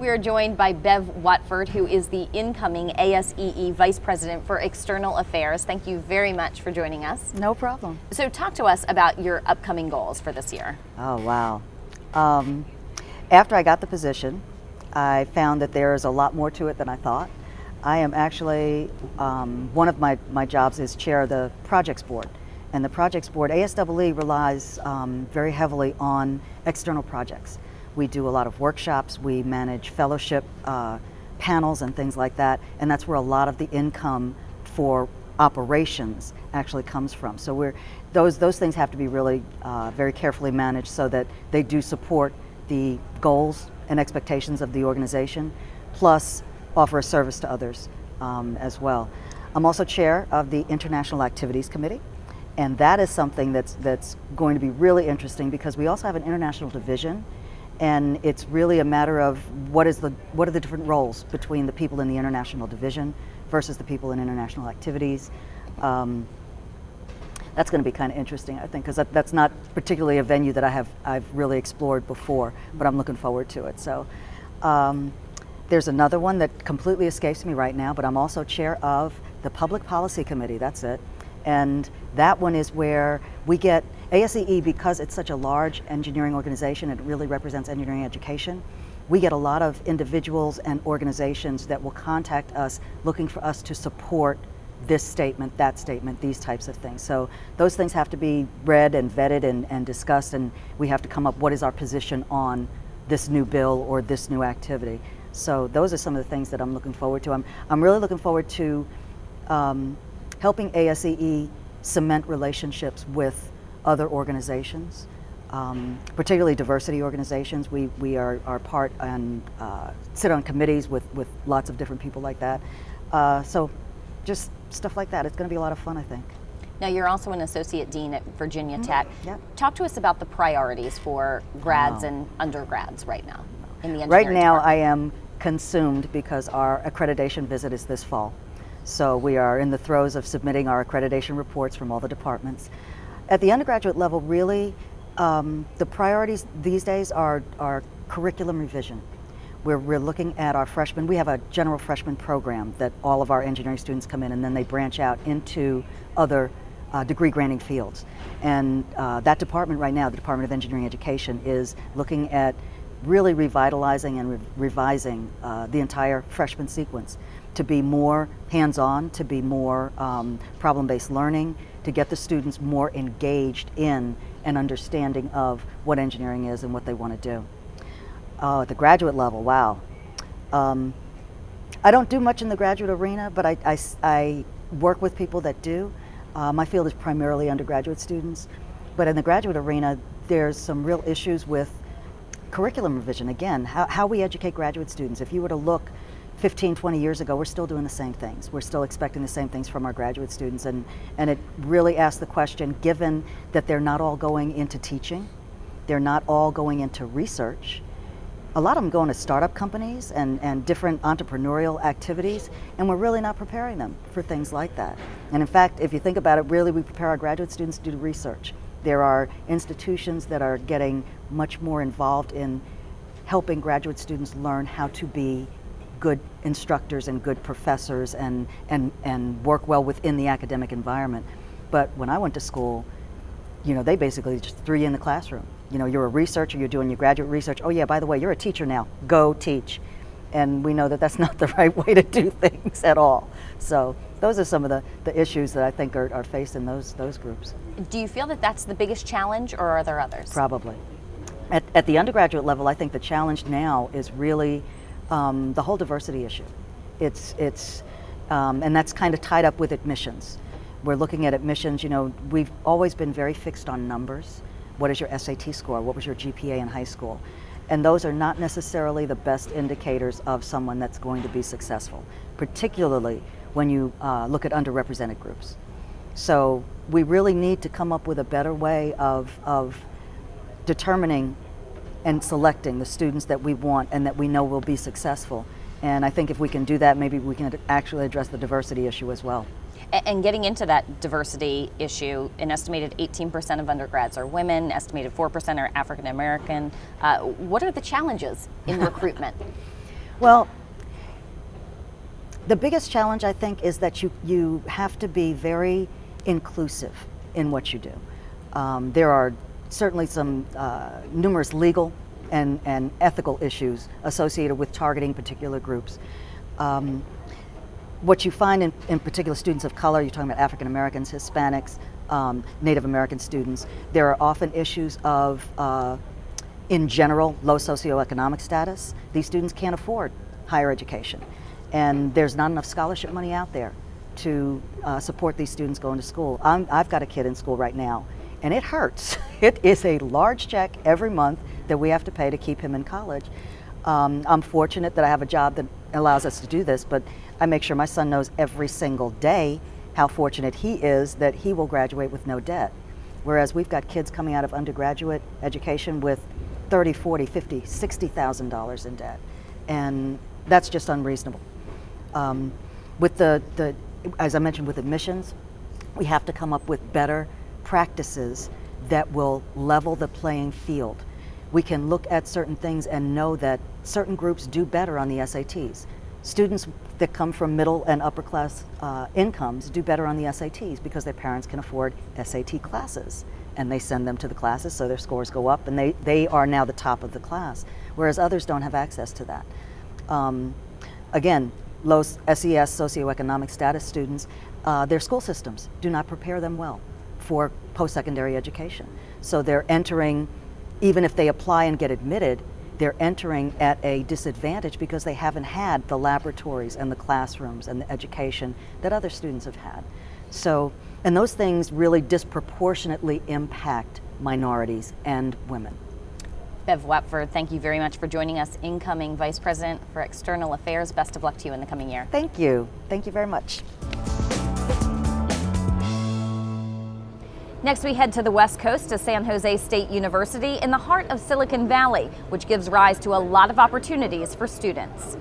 We are joined by Bev Watford, who is the incoming ASEE Vice President for External Affairs. Thank you very much for joining us. No problem. So talk to us about your upcoming goals for this year. Oh, wow. After I got the position, I found that there is a lot more to it than I thought. I am actually, one of my jobs is chair of the projects board. And the projects board, ASEE relies very heavily on external projects. We do a lot of workshops, we manage fellowship panels and things like that, and that's where a lot of the income for operations actually comes from. So those things have to be really very carefully managed so that they do support the goals and expectations of the organization, plus offer a service to others as well. I'm also chair of the International Activities Committee, and that is something that's going to be really interesting because we also have an international division, and it's really a matter of what are the different roles between the people in the international division versus the people in international activities. That's going to be kind of interesting, I think, because that's not particularly a venue that I've really explored before, but I'm looking forward to it. So there's another one that completely escapes me right now, but I'm also chair of the Public Policy Committee, that's it. And that one is where we get ASEE, because it's such a large engineering organization, it really represents engineering education. We get a lot of individuals and organizations that will contact us looking for us to support this statement, that statement, these types of things. So those things have to be read and vetted and discussed, and we have to come up what is our position on this new bill or this new activity. So those are some of the things that I'm looking forward to. I'm really looking forward to helping ASEE cement relationships with other organizations, particularly diversity organizations. We are part and sit on committees with lots of different people like that. So just stuff like that. It's going to be a lot of fun, I think. Now, you're also an associate dean at Virginia Tech. Yep. Talk to us about the priorities for grads and undergrads right now in the engineering Right now, department. I am consumed because our accreditation visit is this fall. So we are in the throes of submitting our accreditation reports from all the departments. At the undergraduate level, really, the priorities these days are curriculum revision. We're looking at our freshmen. We have a general freshman program that all of our engineering students come in, and then they branch out into other degree granting fields. And that department right now, the Department of Engineering Education, is looking at really revitalizing and revising the entire freshman sequence to be more hands-on, to be more problem-based learning, to get the students more engaged in an understanding of what engineering is and what they want to do. At the graduate level, wow. I don't do much in the graduate arena, but I work with people that do. My field is primarily undergraduate students, but in the graduate arena, there's some real issues with curriculum revision. Again, how we educate graduate students. If you were to look 15, 20 years ago, we're still doing the same things. We're still expecting the same things from our graduate students, and it really asks the question, given that they're not all going into teaching, they're not all going into research, a lot of them go into startup companies and different entrepreneurial activities, and we're really not preparing them for things like that. And in fact, if you think about it, really we prepare our graduate students to do research. There are institutions that are getting much more involved in helping graduate students learn how to be good instructors and good professors and work well within the academic environment. But when I went to school, you know, they basically just threw you in the classroom. You know, you're a researcher, you're doing your graduate research. Oh yeah, by the way, you're a teacher now, go teach. And we know that that's not the right way to do things at all. So those are some of the issues that I think are faced in those groups. Do you feel that that's the biggest challenge, or are there others? Probably. At the undergraduate level, I think the challenge now is really the whole diversity issue. And that's kind of tied up with admissions. We're looking at admissions, you know, we've always been very fixed on numbers. What is your SAT score? What was your GPA in high school? And those are not necessarily the best indicators of someone that's going to be successful, particularly when you look at underrepresented groups. So we really need to come up with a better way of determining and selecting the students that we want and that we know will be successful. And I think if we can do that, maybe we can actually address the diversity issue as well. And getting into that diversity issue, an estimated 18% of undergrads are women, estimated 4% are African American. What are the challenges in recruitment? Well, the biggest challenge, I think, is that you have to be very inclusive in what you do. There are certainly some numerous legal and ethical issues associated with targeting particular groups. What you find in particular students of color, you're talking about African Americans, Hispanics, Native American students, there are often issues of, in general, low socioeconomic status. These students can't afford higher education, and there's not enough scholarship money out there to support these students going to school. I've got a kid in school right now, and it hurts. It is a large check every month that we have to pay to keep him in college. I'm fortunate that I have a job that allows us to do this, but I make sure my son knows every single day how fortunate he is that he will graduate with no debt. Whereas we've got kids coming out of undergraduate education with $30, $40, $50, $60,000 in debt. And that's just unreasonable. With as I mentioned, with admissions, we have to come up with better practices that will level the playing field. We can look at certain things and know that certain groups do better on the SATs. Students that come from middle and upper class incomes do better on the SATs because their parents can afford SAT classes, and they send them to the classes so their scores go up, and they are now the top of the class, whereas others don't have access to that. Again, low SES, socioeconomic status students, their school systems do not prepare them well for post-secondary education. So they're entering, even if they apply and get admitted, they're entering at a disadvantage because they haven't had the laboratories and the classrooms and the education that other students have had. So, and those things really disproportionately impact minorities and women. Bev Watford, thank you very much for joining us, incoming Vice President for External Affairs. Best of luck to you in the coming year. Thank you. Thank you very much. Next, we head to the West Coast to San Jose State University in the heart of Silicon Valley, which gives rise to a lot of opportunities for students.